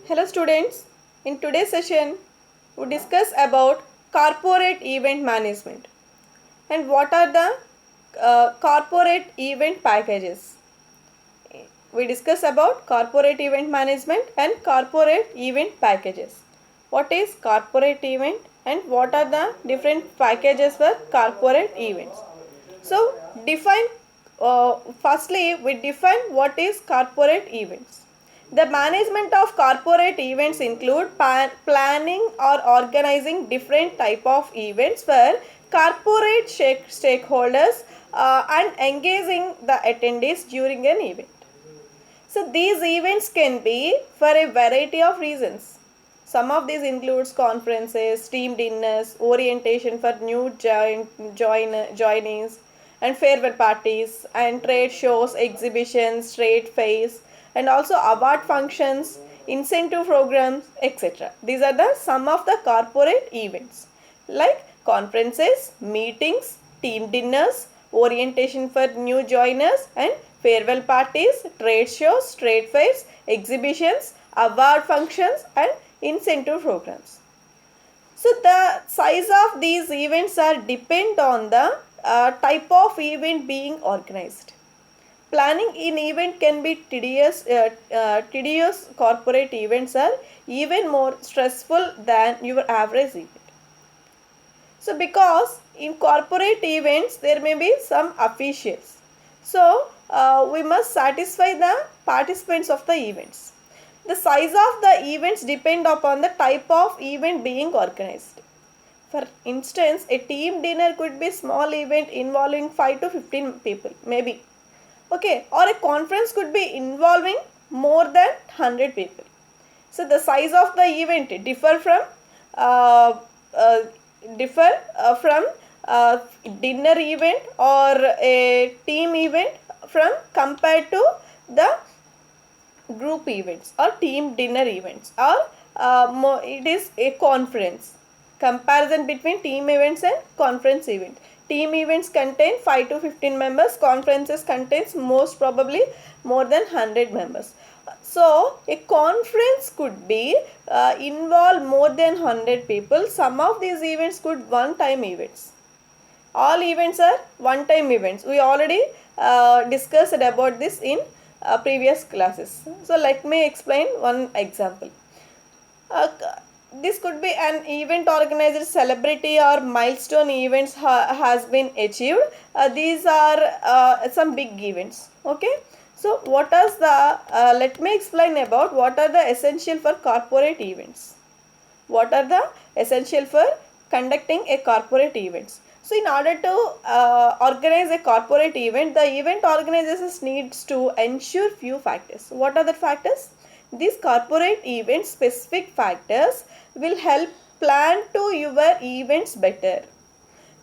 Hello students, in today's session we discuss about corporate event management and what are the corporate event packages. We discuss about corporate event management and corporate event packages. What is corporate event and what are the different packages for corporate events? So define firstly we define what is corporate events. The management of corporate events include planning or organizing different type of events for corporate stakeholders and engaging the attendees during an event. So these events can be for a variety of reasons. Some of these includes conferences, team dinners, orientation for new joinees, and farewell parties, and trade shows, exhibitions, trade fairs, and also award functions, incentive programs, etc. These are the some of the corporate events like conferences, meetings, team dinners, orientation for new joiners, and farewell parties, trade shows, trade fairs, exhibitions, award functions, and incentive programs. So the size of these events are depend on the type of event being organized. Planning in event can be tedious. Tedious corporate events are even more stressful than your average event. So because in corporate events there may be some officials. So we must satisfy the participants of the events. The size of the events depend upon the type of event being organized. For instance, a team dinner could be small event involving 5 to 15 people maybe. Okay, or a conference could be involving more than 100 people. So the size of the event uh, uh, differ from dinner event or a team event from compared to the group events or team dinner events or it is a conference. Comparison between team events and conference event. Team events contain 5 to 15 members, conferences contains most probably more than 100 members. So a conference could be involve more than 100 people. Some of these events could one time events. All events are one time events. We already discussed about this in previous classes. So let me explain one example. Uh, this could be an event organizer, celebrity or milestone events has been achieved. These are some big events. Okay. So what is the, let me explain about what are the essential for corporate events. What are the essential for conducting a corporate events? So in order to organize a corporate event, the event organizers needs to ensure few factors. What are the factors? These corporate event specific factors will help plan to your events better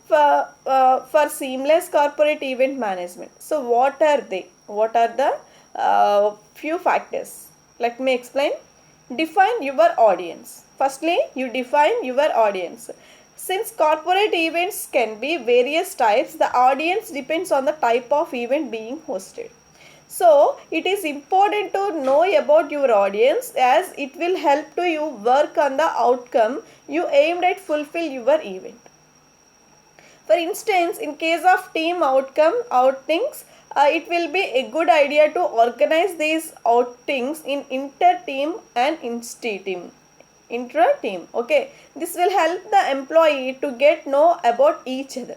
for seamless corporate event management. So what are they? What are the few factors? Let me explain. Define your audience. Firstly, you define your audience. Since corporate events can be various types, the audience depends on the type of event being hosted. So, it is important to know about your audience as it will help to you work on the outcome you aimed at fulfill your event. For instance, in case of team outings, it will be a good idea to organize these outings in inter-team and intra-team. Intra-team, okay. This will help the employee to get know about each other.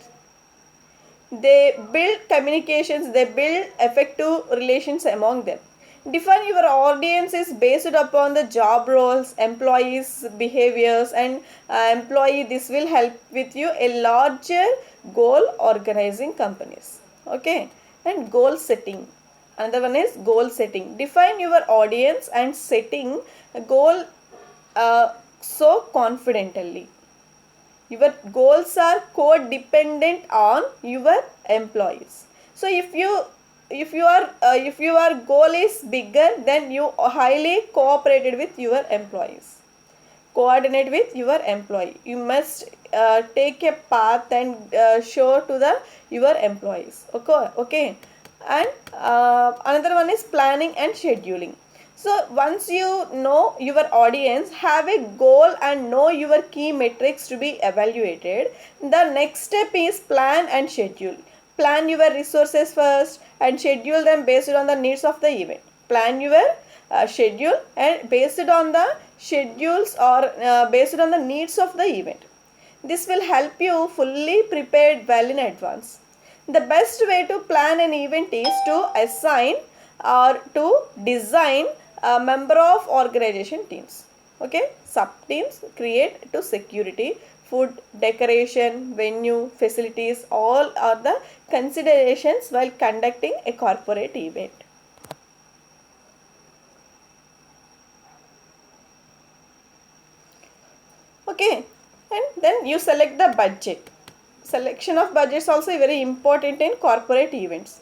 They build communications, they build effective relations among them. Define your audience is based upon the job roles, employees behaviors, and employee. This will help with you a larger goal organizing companies. Okay. And goal setting, another one is goal setting. Define your audience and setting a goal so confidently. Your goals are co-dependent on your employees. So if your goal is bigger, then you highly cooperated with your employees. Coordinate with your employee. You must take a path and show to the your employees. Okay. And another one is planning and scheduling. So once you know your audience, have a goal and know your key metrics to be evaluated. The next step is plan and schedule. Plan your resources first and schedule them based on the needs of the event. Plan your schedule and based on the schedules or based on the needs of the event. This will help you fully prepared well in advance. The best way to plan an event is to assign or to design a member of organization teams. Okay, sub teams create to security, food, decoration, venue, facilities, all are the considerations while conducting a corporate event. Okay, and then you select the budget. Selection of budgets also very important in corporate events.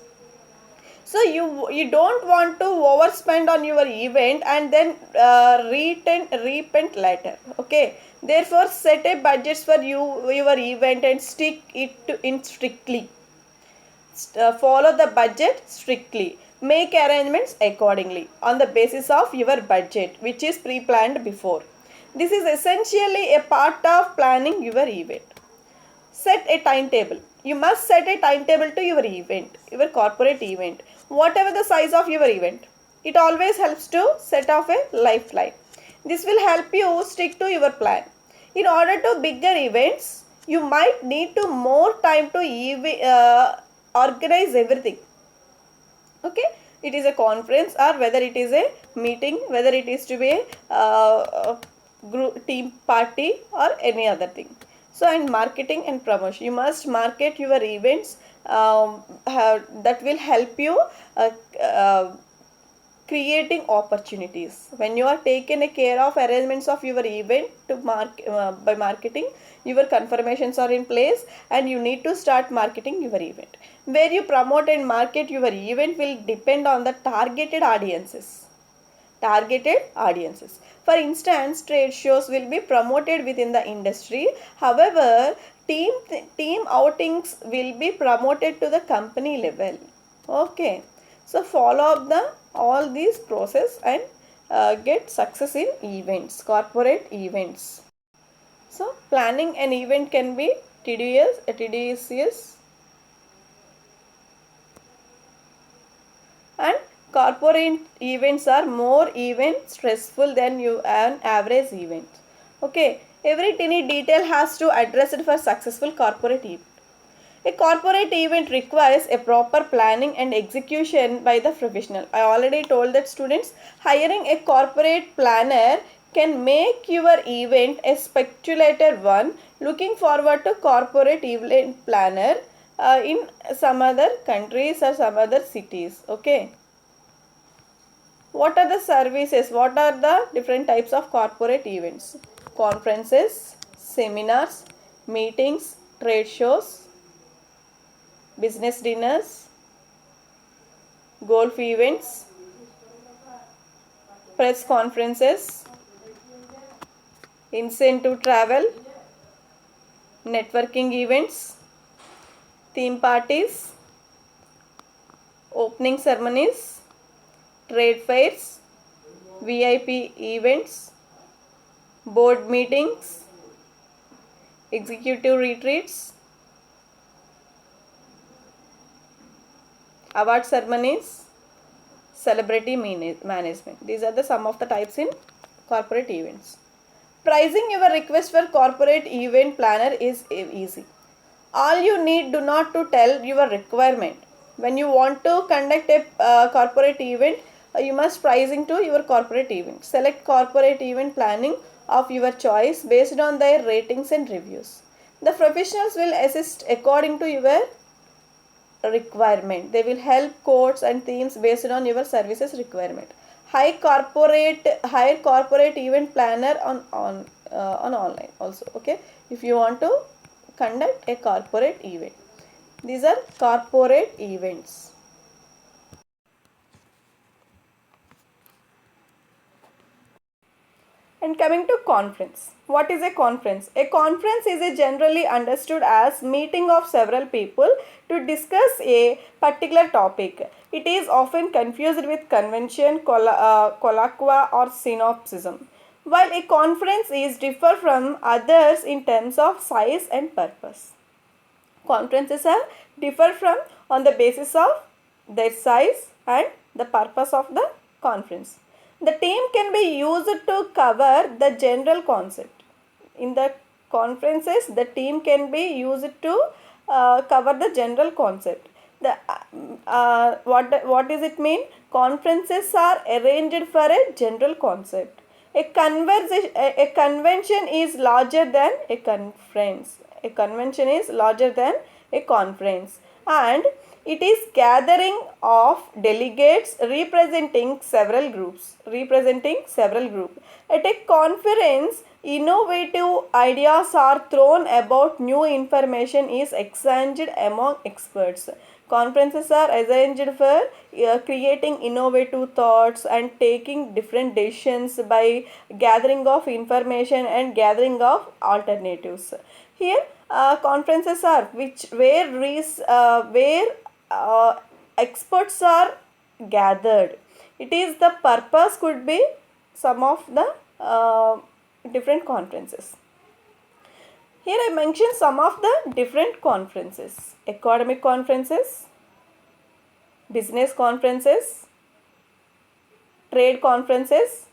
So you don't want to overspend on your event and then repent later. Okay, therefore set a budget for your event and stick it to in strictly. Follow the budget strictly. Make arrangements accordingly on the basis of your budget, which is pre-planned before. This is essentially a part of planning your event. Set a timetable. You must set a timetable to your event, your corporate event, whatever the size of your event. It always helps to set off a lifeline. This will help you stick to your plan. In order to bigger events, you might need to more time to organize everything. Okay, it is a conference or whether it is a meeting, whether it is to be a group team party or any other thing. So and marketing and promotion, you must market your events that will help you creating opportunities. When you are taken a care of arrangements of your event to by marketing, your confirmations are in place and you need to start marketing your event. Where you promote and market your event will depend on the targeted audiences. For instance, trade shows will be promoted within the industry. However, team outings will be promoted to the company level. Okay, so follow up the all these process and get success in events, corporate events. So planning an event can be tedious and corporate events are more even stressful than an average event. Okay, every tiny detail has to address it for successful corporate event. A corporate event requires a proper planning and execution by the professional. I already told that students, hiring a corporate planner can make your event a speculative one. Looking forward to corporate event planner in some other countries or some other cities. Okay. What are the services? What are the different types of corporate events? Conferences, seminars, meetings, trade shows, business dinners, golf events, press conferences, incentive travel, networking events, theme parties, opening ceremonies, trade fairs, VIP events, board meetings, executive retreats, award ceremonies, celebrity management. These are the some of the types in corporate events. Pricing your request for corporate event planner is easy. All you need do not to tell your requirement. When you want to conduct a corporate event, you must pricing to your corporate event. Select corporate event planning of your choice based on their ratings and reviews. The professionals will assist according to your requirement. They will help quotes and themes based on your services requirement. Hire corporate event planner on online also. Okay, if you want to conduct a corporate event, these are corporate events. And coming to conference. What is a conference? A conference is a generally understood as meeting of several people to discuss a particular topic. It is often confused with convention, colloquia or synopsism. While a conference is differ from others in terms of size and purpose. Conferences are differ from on the basis of their size and the purpose of the conference. The team can be used to cover the general concept. In the conferences, the team can be used to cover the general concept. What does it mean? Conferences are arranged for a general concept. A convention is larger than a conference. A convention is larger than a conference, and it is gathering of delegates representing several groups. At a conference, innovative ideas are thrown about, new information is exchanged among experts. Conferences are arranged for creating innovative thoughts and taking different decisions by gathering of information and gathering of alternatives. Here, conferences are where experts are gathered. It is the purpose could be some of the different conferences. Here I mentioned some of the different conferences: academic conferences, business conferences, trade conferences,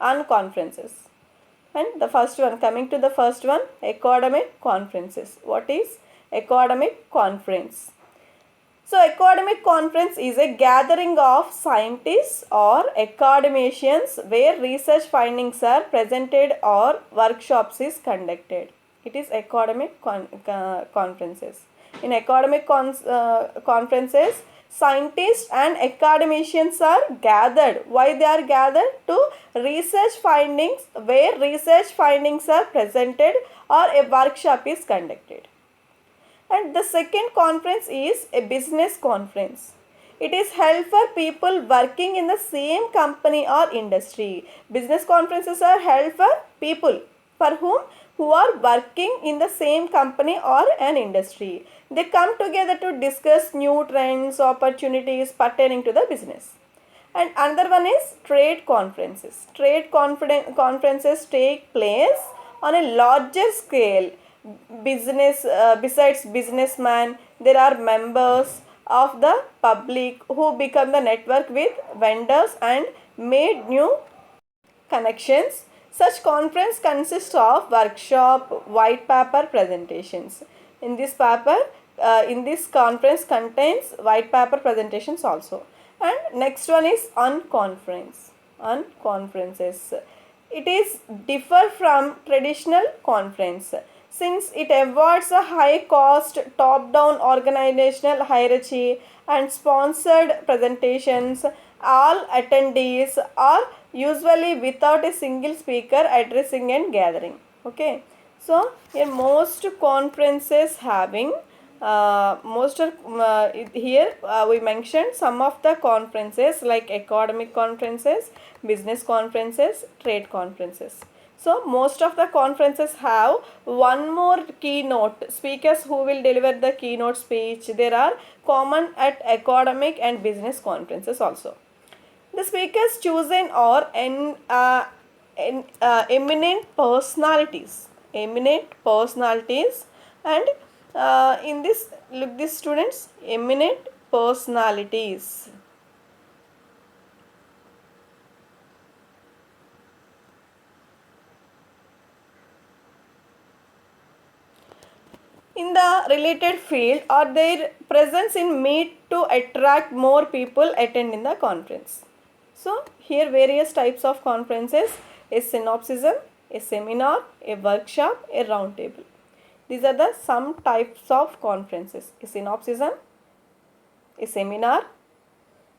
and conferences. And the first one, coming to the first one, academic conferences. What is academic conference? So academic conference is a gathering of scientists or academicians where research findings are presented or workshops is conducted. It is academic conferences. In academic conferences, scientists and academicians are gathered. Why they are gathered? To research findings, where research findings are presented or a workshop is conducted. And the second conference is a business conference. It is held for people working in the same company or industry. Business conferences are held for people for who are working in the same company or an industry. They come together to discuss new trends, opportunities pertaining to the business. And another one is trade conferences. Conferences take place on a larger scale. Besides businessmen, there are members of the public who become the network with vendors and made new connections. Such conference consists of workshop, white paper presentations. In this conference contains white paper presentations also. And next one is unconference. Unconferences. It is differ from traditional conference, since it avoids a high cost, top down organizational hierarchy and sponsored presentations. All attendees are usually without a single speaker addressing and gathering. Okay, so here most conferences having we mentioned some of the conferences like academic conferences, business conferences, trade conferences. So most of the conferences have one more keynote speakers who will deliver the keynote speech. There are common at academic and business conferences also. The speakers chosen are eminent personalities. And in this, look this students, eminent personalities. In the related field or their presence in meet to attract more people attend in the conference. So here various types of conferences: a synopsism, a seminar, a workshop, a round table. These are the some types of conferences: a synopsism, a seminar,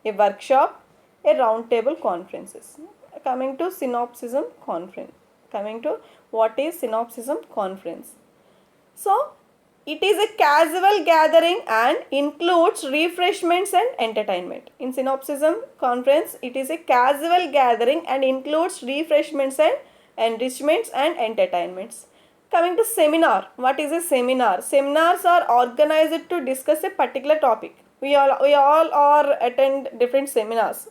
a workshop, a round table conferences. Coming to synopsism conference. Coming to what is synopsism conference. So it is a casual gathering and includes refreshments and entertainment. In synopsism conference, it is a casual gathering and includes refreshments and enrichments and entertainments. Coming to seminar, what is a seminar? Seminars are organized to discuss a particular topic. We all are attend different seminars.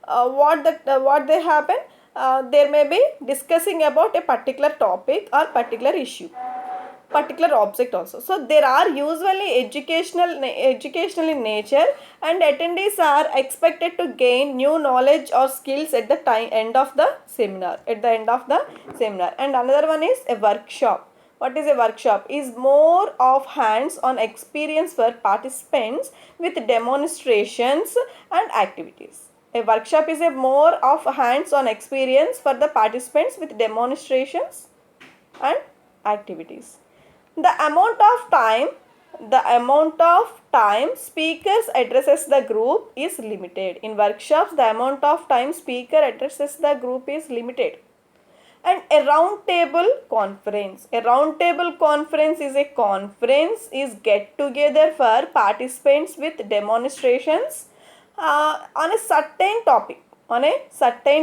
What they happen? There may be discussing about a particular topic or particular issue, particular object also. So there are usually educational in nature, and attendees are expected to gain new knowledge or skills at the end of the seminar. And another one is a workshop. What is a workshop? Is more of hands-on experience for participants with demonstrations and activities. A workshop is a more of hands-on experience for the participants with demonstrations and activities. The amount of time speakers addresses the group is limited. In workshops, the amount of time speaker addresses the group is limited. And a round table conference. A round table conference is a conference is get together for participants with demonstrations on a certain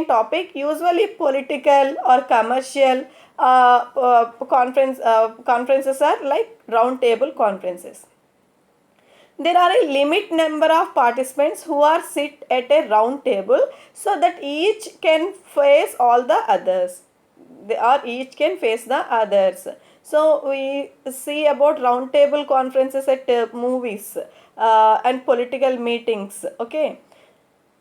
topic, usually political or commercial. Conferences are like round table conferences. There are a limit number of participants who are sit at a round table, so that each can face all the others. Each can face the others. So we see about round table conferences at movies and political meetings. Okay.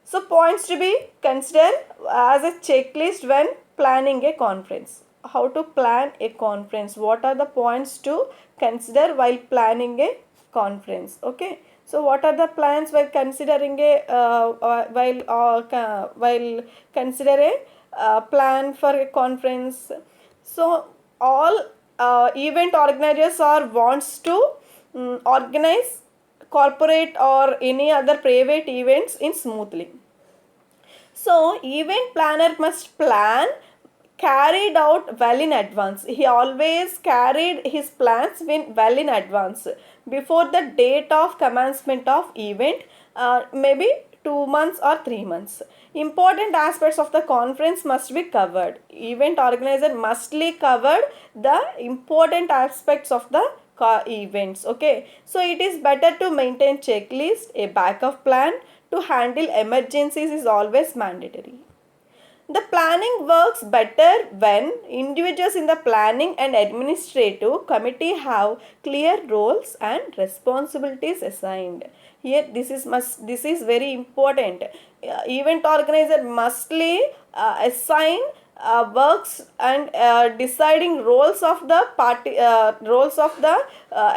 So points to be considered as a checklist when planning a conference. How to plan a conference? What are the points to consider while planning a conference? Okay. So what are the plans while considering while consider a plan for a conference? So all event organizers wants to organize corporate or any other private events in smoothly. So event planner must plan carried out well in advance. He always carried his plans well in advance before the date of commencement of event, maybe 2 months or 3 months. Important aspects of the conference must be covered. Event organizer mustly cover the important aspects of the events. Okay, so it is better to maintain checklist. A backup plan to handle emergencies is always mandatory. The planning works better when individuals in the planning and administrative committee have clear roles and responsibilities assigned. Here this is very important. Event organizer mustly assign works and deciding roles of the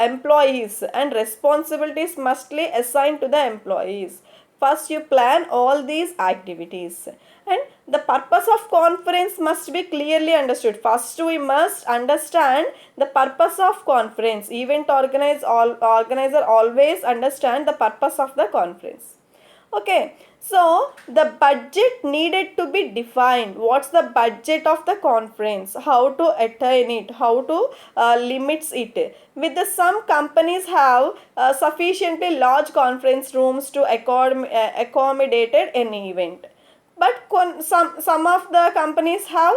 employees, and responsibilities mustly assigned to the employees. First you plan all these activities, and the purpose of conference must be clearly understood. First we must understand the purpose of conference. Event organizer always understand the purpose of the conference. Okay, so the budget needed to be defined. What's the budget of the conference? How to attain it? How to limits it? Some companies have sufficiently large conference rooms to accommodate any event, but some of the companies have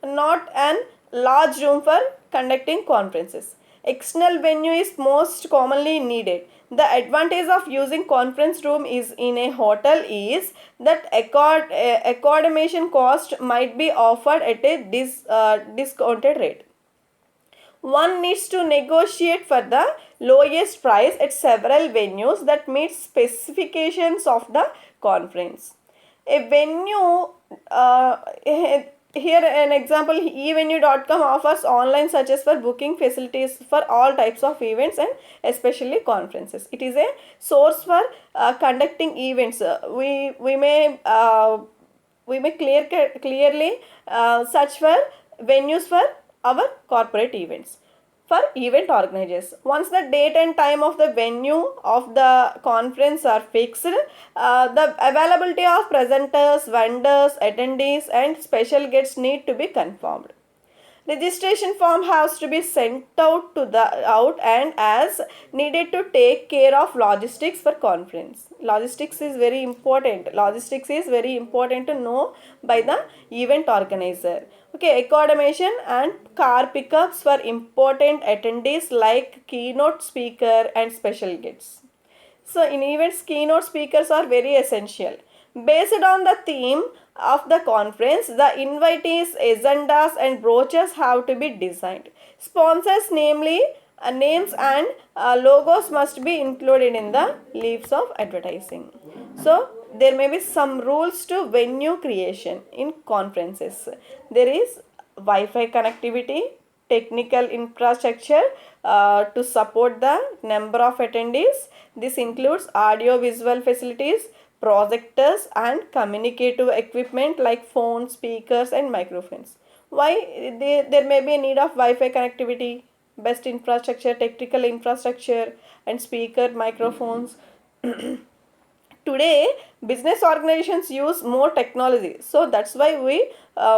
not an large room for conducting conferences. External venue is most commonly needed. The advantage of using conference room is in a hotel is that accommodation cost might be offered at a discounted rate. One needs to negotiate for the lowest price at several venues that meet specifications of the conference. A venue, here an example, evenue.com offers online searches for booking facilities for all types of events and especially conferences. It is a source for conducting events. We may clearly search for venues for our corporate events. For event organizers, once the date and time of the venue of the conference are fixed, the availability of presenters, vendors, attendees and special guests need to be confirmed. Registration form has to be sent out and as needed to take care of logistics for conference. Logistics is very important. Logistics is very important to know by the event organizer. Okay, accommodation and car pickups for important attendees like keynote speaker and special guests. So in events, keynote speakers are very essential. Based on the theme of the conference, the invitees, agendas and brochures have to be designed. Sponsors, namely names and logos must be included in the leaves of advertising. So there may be some rules to venue creation in conferences. There is Wi-Fi connectivity, technical infrastructure to support the number of attendees. This includes audio visual facilities, projectors and communicative equipment like phones, speakers and microphones. Why there may be a need of Wi-Fi connectivity, best infrastructure, technical infrastructure and speaker microphones. Today business organizations use more technology, so that's why we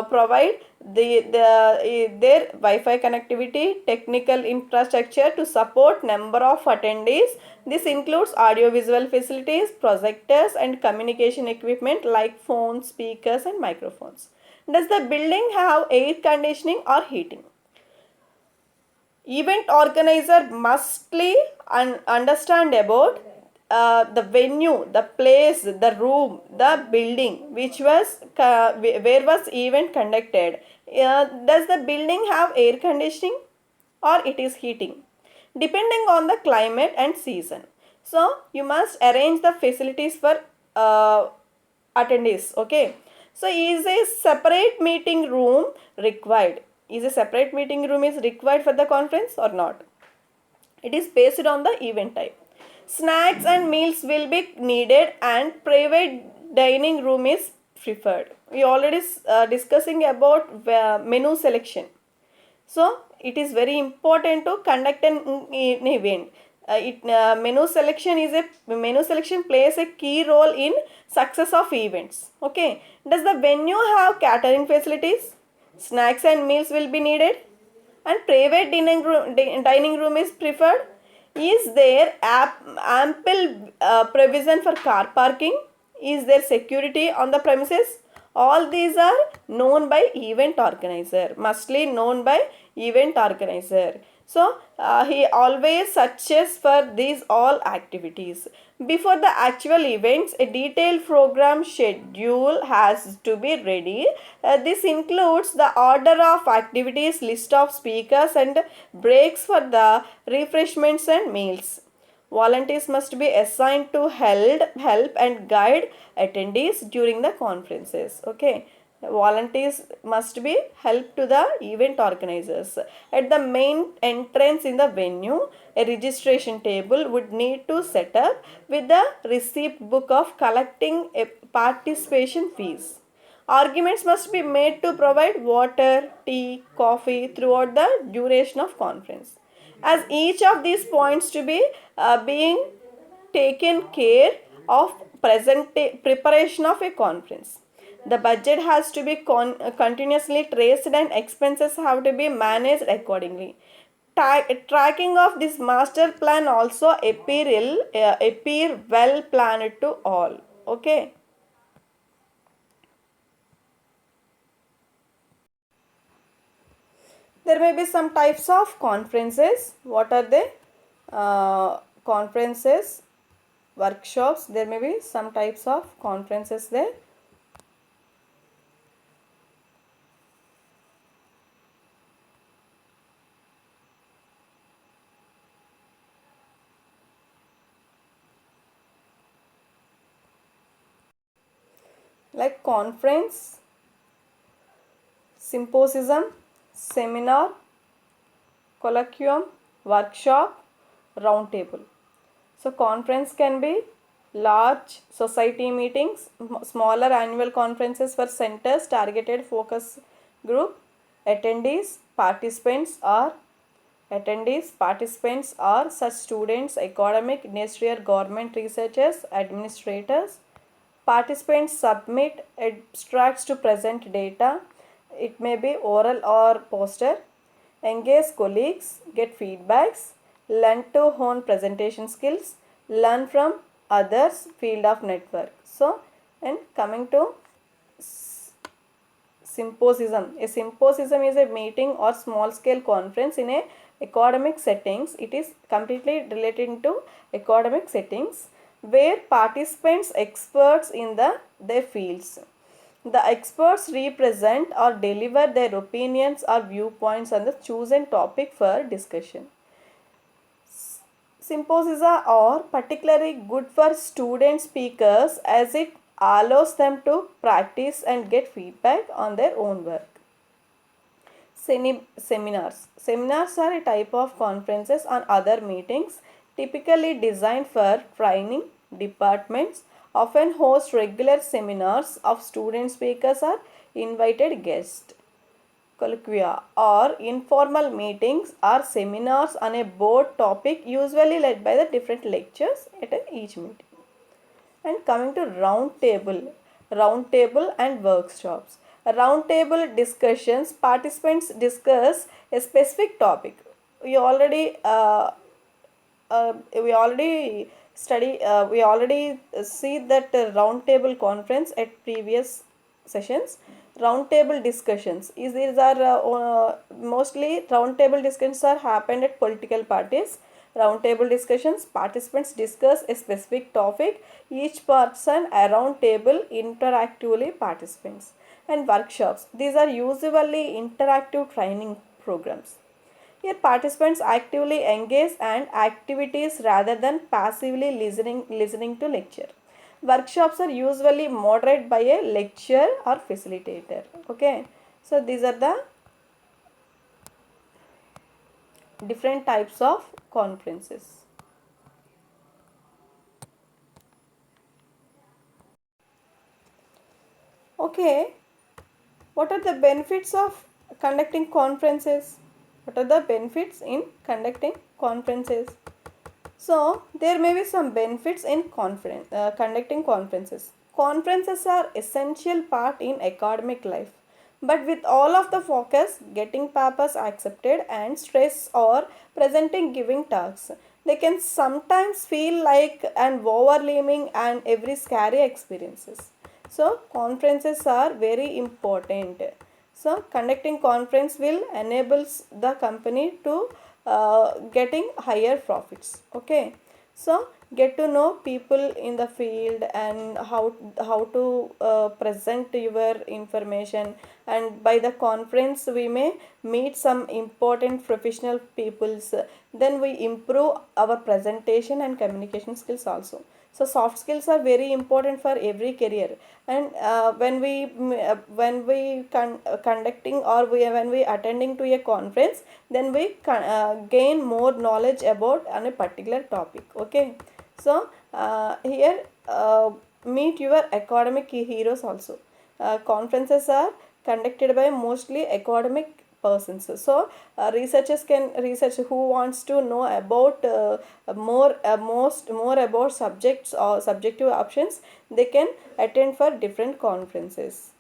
provide their Wi-Fi connectivity, technical infrastructure to support number of attendees. This includes audiovisual facilities, projectors and communication equipment like phones, speakers and microphones. Does the building have air conditioning or heating? Event organizer mustly understand about the venue, the place, the room, the building which was where was event conducted. Does the building have air conditioning or it is heating? Depending on the climate and season. So you must arrange the facilities for attendees. Okay. So is a separate meeting room required? Is a separate meeting room is required for the conference or not? It is based on the event type. Snacks and meals will be needed and private dining room is preferred. We already discussing about menu selection. So it is very important to conduct an event. Menu selection plays a key role in success of events. Okay. Does the venue have catering facilities? Snacks and meals will be needed and private dining room is preferred. Is there ample provision for car parking? Is there security on the premises? All these are known by event organizer, mostly known by event organizer. So he always searches for these all activities. Before the actual events, a detailed program schedule has to be ready. This includes the order of activities, list of speakers and breaks for the refreshments and meals. Volunteers must be assigned to help and guide attendees during the conferences. Okay. Volunteers must be help to the event organizers. At the main entrance in the venue, a registration table would need to set up with the receipt book of collecting a participation fees. Arguments must be made to provide water, tea, coffee throughout the duration of conference. As each of these points to be being taken care of preparation of a conference. The budget has to be continuously traced and expenses have to be managed accordingly. Tracking of this master plan also appear well planned to all. Okay. There may be some types of conferences. What are they? Conferences, workshops. There may be some types of conferences there. Like conference, symposium, seminar, colloquium, workshop, round table. So conference can be large society meetings, smaller annual conferences for centers, targeted focus group, attendees, participants are such students, academic, industrial, government researchers, administrators. Participants submit abstracts to present data. it may be oral or poster, engage colleagues, get feedbacks, learn to hone presentation skills, learn from others, field of network. So, and coming to symposium. A symposium is a meeting or small scale conference in a academic settings. It is completely related to academic settings where participants experts in their fields. The experts represent or deliver their opinions or viewpoints on the chosen topic for discussion. Symposia are particularly good for student speakers as it allows them to practice and get feedback on their own work. Seminars. Seminars are a type of conferences or other meetings typically designed for training departments, often host regular seminars of student speakers or invited guests. Colloquia or informal meetings or seminars on a board topic usually led by the different lectures at each meeting. And coming to round table and workshops. Round table discussions, participants discuss a specific topic. We already we already we already see that round table conference at previous sessions. Round table discussions is these are mostly round table discussions are happened at political parties. Round table discussions, participants discuss a specific topic, each person around table interactively participates. And workshops, these are usually interactive training programs. Here participants actively engage and activities rather than passively listening to lecture. Workshops are usually moderated by a lecturer or facilitator. Okay. So these are the different types of conferences. Okay. What are the benefits of conducting conferences? What are the benefits in conducting conferences? So, there may be some benefits in conducting conferences. Conferences are essential part in academic life. But with all of the focus, getting papers accepted and stress or presenting giving talks, they can sometimes feel like an overwhelming and every scary experiences. So, conferences are very important. So, conducting conference will enables the company to getting higher profits. Okay. So, get to know people in the field and how to present your information, and by the conference we may meet some important professional peoples, then we improve our presentation and communication skills also. So soft skills are very important for every career. And when we conducting or when we attending to a conference, then we gain more knowledge about on a particular topic. Okay. So here meet your academic heroes also. Conferences are conducted by mostly academic persons. So researchers can research who wants to know about more about subjects or subjective options, they can attend for different conferences.